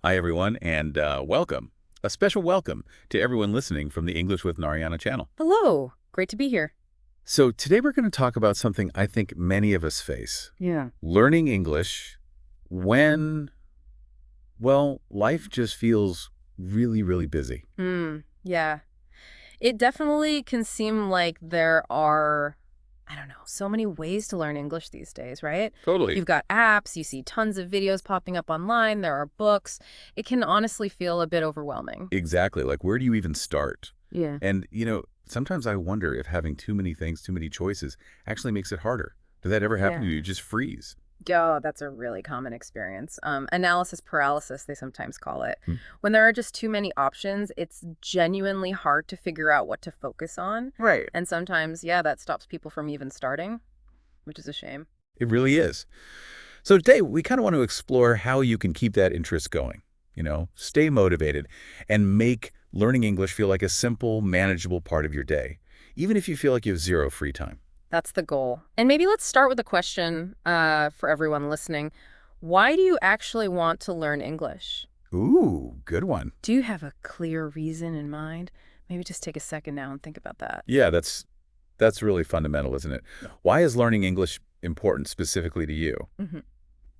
Hi, everyone, and welcome. A special welcome to everyone listening from the English with Narayana channel. Hello. Great to be here. So today we're going to talk about something I think many of us face. Yeah. Learning English when, well, life just feels really, really busy. Yeah. It definitely can seem like there are, I don't know, so many ways to learn English these days, right? Totally. You've got apps, you see tons of videos popping up online, there are books. It can honestly feel a bit overwhelming. Exactly. Like, where do you even start? Yeah. And, sometimes I wonder if having too many things, too many choices actually makes it harder. Does that ever happen to you? You just freeze. Oh, that's a really common experience. Analysis paralysis, they sometimes call it. Hmm. When there are just too many options, it's genuinely hard to figure out what to focus on. Right. And sometimes, that stops people from even starting, which is a shame. It really is. So today, we kind of want to explore how you can keep that interest going, stay motivated, and make learning English feel like a simple, manageable part of your day, even if you feel like you have zero free time. That's the goal. And maybe let's start with a question for everyone listening. Why do you actually want to learn English? Ooh, good one. Do you have a clear reason in mind? Maybe just take a second now and think about that. Yeah, that's really fundamental, isn't it? Why is learning English important specifically to you? Mm-hmm.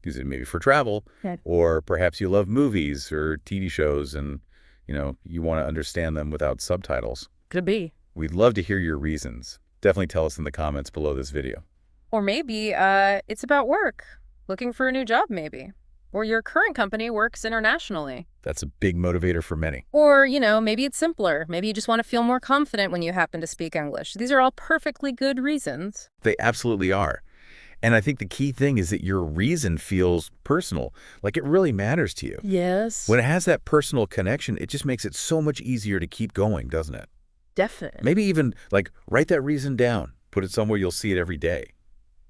Is it maybe for travel? Yeah. Or perhaps you love movies or TV shows and, you want to understand them without subtitles? Could be. We'd love to hear your reasons. Definitely tell us in the comments below this video. Or maybe it's about work, looking for a new job maybe. Or your current company works internationally. That's a big motivator for many. Or, maybe it's simpler. Maybe you just want to feel more confident when you happen to speak English. These are all perfectly good reasons. They absolutely are. And I think the key thing is that your reason feels personal, like it really matters to you. Yes. When it has that personal connection, it just makes it so much easier to keep going, doesn't it? Definitely. Maybe even, write that reason down. Put it somewhere you'll see it every day.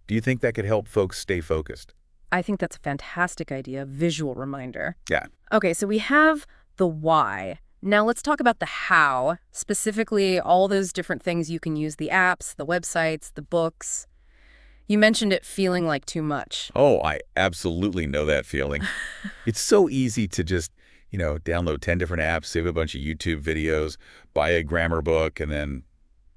Do you think that could help folks stay focused? I think that's a fantastic idea, visual reminder. Yeah. Okay, so we have the why. Now let's talk about the how, specifically all those different things you can use, the apps, the websites, the books. You mentioned it feeling like too much. Oh, I absolutely know that feeling. It's so easy to just, download 10 different apps, save a bunch of YouTube videos, buy a grammar book, and then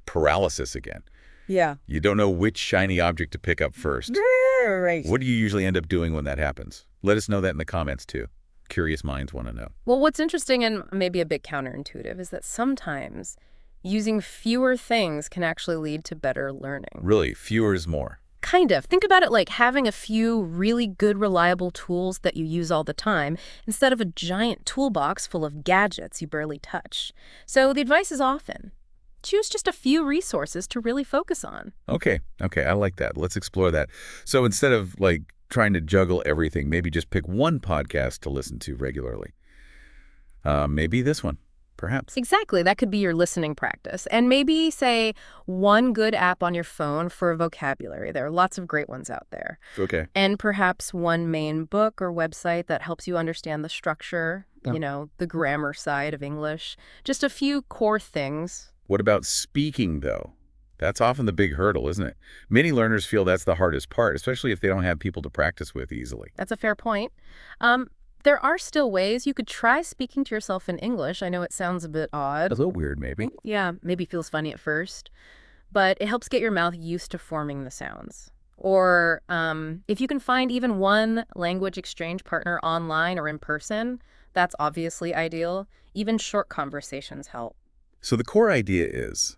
paralysis again. Yeah. You don't know which shiny object to pick up first. Right. What do you usually end up doing when that happens? Let us know that in the comments, too. Curious minds want to know. Well, what's interesting and maybe a bit counterintuitive is that sometimes using fewer things can actually lead to better learning. Really, fewer is more. Kind of. Think about it like having a few really good, reliable tools that you use all the time instead of a giant toolbox full of gadgets you barely touch. So the advice is often, choose just a few resources to really focus on. Okay, I like that. Let's explore that. So instead of, trying to juggle everything, maybe just pick one podcast to listen to regularly. Maybe this one, perhaps. Exactly. That could be your listening practice. And maybe, say, one good app on your phone for vocabulary. There are lots of great ones out there. Okay. And perhaps one main book or website that helps you understand the structure, the grammar side of English. Just a few core things. What about speaking, though? That's often the big hurdle, isn't it? Many learners feel that's the hardest part, especially if they don't have people to practice with easily. That's a fair point. There are still ways you could try speaking to yourself in English. I know it sounds a bit odd. A little weird, maybe. Yeah, maybe feels funny at first. But it helps get your mouth used to forming the sounds. Or if you can find even one language exchange partner online or in person, that's obviously ideal. Even short conversations help. So the core idea is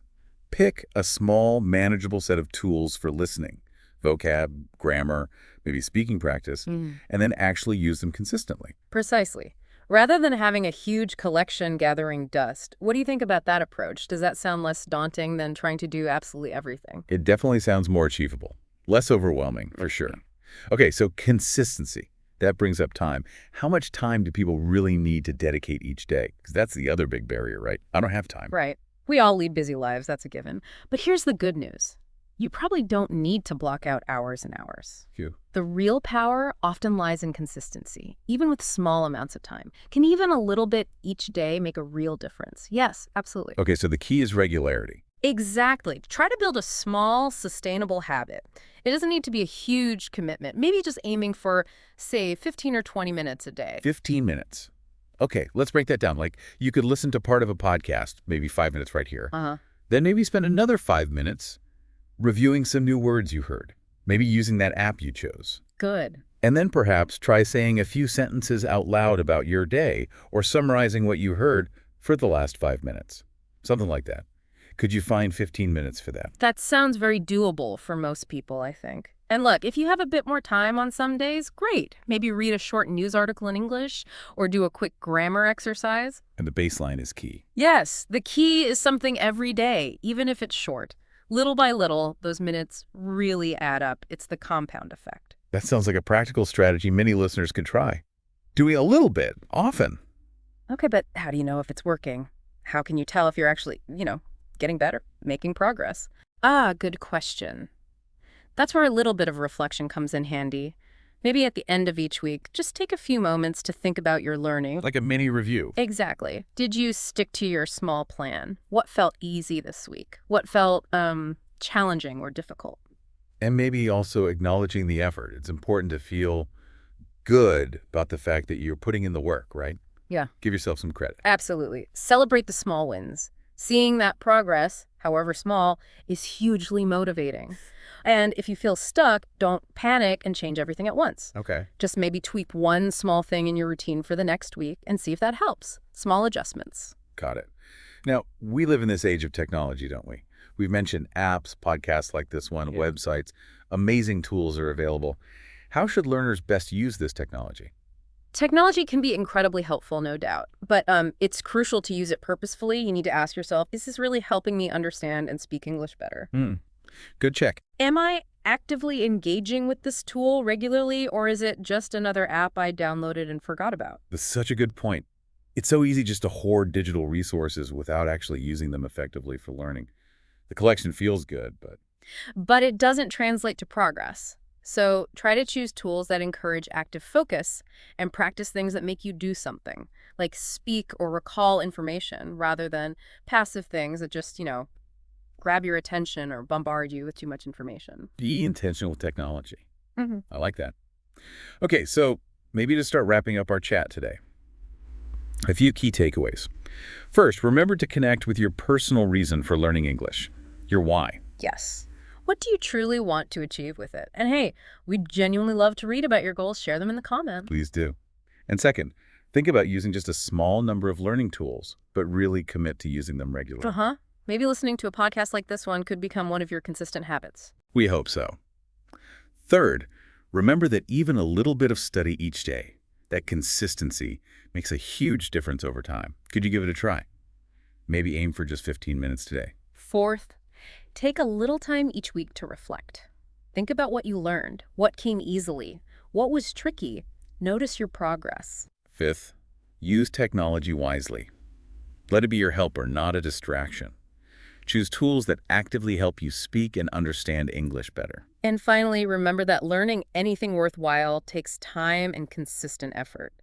pick a small, manageable set of tools for listening, vocab, grammar, maybe speaking practice, and then actually use them consistently. Precisely. Rather than having a huge collection gathering dust, what do you think about that approach? Does that sound less daunting than trying to do absolutely everything? It definitely sounds more achievable, less overwhelming, for sure. Okay, so consistency. That brings up time. How much time do people really need to dedicate each day? Because that's the other big barrier, right? I don't have time. Right. We all lead busy lives, that's a given. But here's the good news. You probably don't need to block out hours and hours. Phew. The real power often lies in consistency, even with small amounts of time. Can even a little bit each day make a real difference? Yes, absolutely. Okay, so the key is regularity. Exactly. Try to build a small, sustainable habit. It doesn't need to be a huge commitment. Maybe just aiming for, say, 15 or 20 minutes a day. 15 minutes. Okay, let's break that down. Like, you could listen to part of a podcast, maybe 5 minutes right here. Uh-huh. Then maybe spend another 5 minutes reviewing some new words you heard, maybe using that app you chose. Good. And then perhaps try saying a few sentences out loud about your day or summarizing what you heard for the last 5 minutes. Something like that. Could you find 15 minutes for that? That sounds very doable for most people, I think. And look, if you have a bit more time on some days, great. Maybe read a short news article in English or do a quick grammar exercise. And the baseline is key. Yes, the key is something every day, even if it's short. Little by little, those minutes really add up. It's the compound effect. That sounds like a practical strategy many listeners could try. Doing a little bit, often. Okay, but how do you know if it's working? How can you tell if you're actually, getting better, making progress? Good question. That's where a little bit of reflection comes in handy. Maybe at the end of each week, just take a few moments to think about your learning. Like a mini review. Exactly. Did you stick to your small plan? What felt easy this week? What felt challenging or difficult? And maybe also acknowledging the effort. It's important to feel good about the fact that you're putting in the work, right? Yeah. Give yourself some credit. Absolutely. Celebrate the small wins. Seeing that progress, however small, is hugely motivating. And if you feel stuck, don't panic and change everything at once. Okay. Just maybe tweak one small thing in your routine for the next week and see if that helps. Small adjustments. Got it. Now, we live in this age of technology, don't we? We've mentioned apps, podcasts like this one, websites. Amazing tools are available. How should learners best use this technology? Technology can be incredibly helpful, no doubt, but it's crucial to use it purposefully. You need to ask yourself, is this really helping me understand and speak English better? Good check. Am I actively engaging with this tool regularly, or is it just another app I downloaded and forgot about? That's such a good point. It's so easy just to hoard digital resources without actually using them effectively for learning. The collection feels good, But it doesn't translate to progress. So try to choose tools that encourage active focus and practice things that make you do something, like speak or recall information, rather than passive things that just, grab your attention or bombard you with too much information. be intentional with technology. Mm-hmm. I like that. Okay, so maybe to start wrapping up our chat today, a few key takeaways. First, remember to connect with your personal reason for learning English, your why. Yes. What do you truly want to achieve with it? And hey, we'd genuinely love to read about your goals. Share them in the comments. Please do. And second, think about using just a small number of learning tools, but really commit to using them regularly. Uh-huh. Maybe listening to a podcast like this one could become one of your consistent habits. We hope so. Third, remember that even a little bit of study each day, that consistency, makes a huge difference over time. Could you give it a try? Maybe aim for just 15 minutes today. Fourth, take a little time each week to reflect. Think about what you learned, what came easily, what was tricky. Notice your progress. Fifth, use technology wisely. Let it be your helper, not a distraction. Choose tools that actively help you speak and understand English better. And finally, remember that learning anything worthwhile takes time and consistent effort.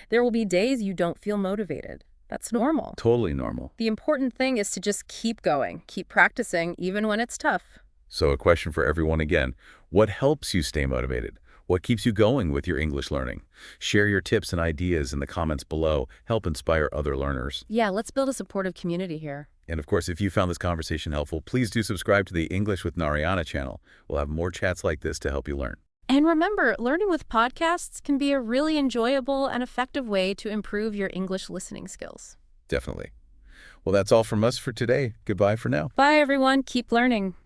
There will be days you don't feel motivated. That's normal. Totally normal. The important thing is to just keep going, keep practicing, even when it's tough. So a question for everyone again. What helps you stay motivated? What keeps you going with your English learning? Share your tips and ideas in the comments below. Help inspire other learners. Yeah, let's build a supportive community here. And of course, if you found this conversation helpful, please do subscribe to the English with Narayana channel. We'll have more chats like this to help you learn. And remember, learning with podcasts can be a really enjoyable and effective way to improve your English listening skills. Definitely. Well, that's all from us for today. Goodbye for now. Bye, everyone. Keep learning.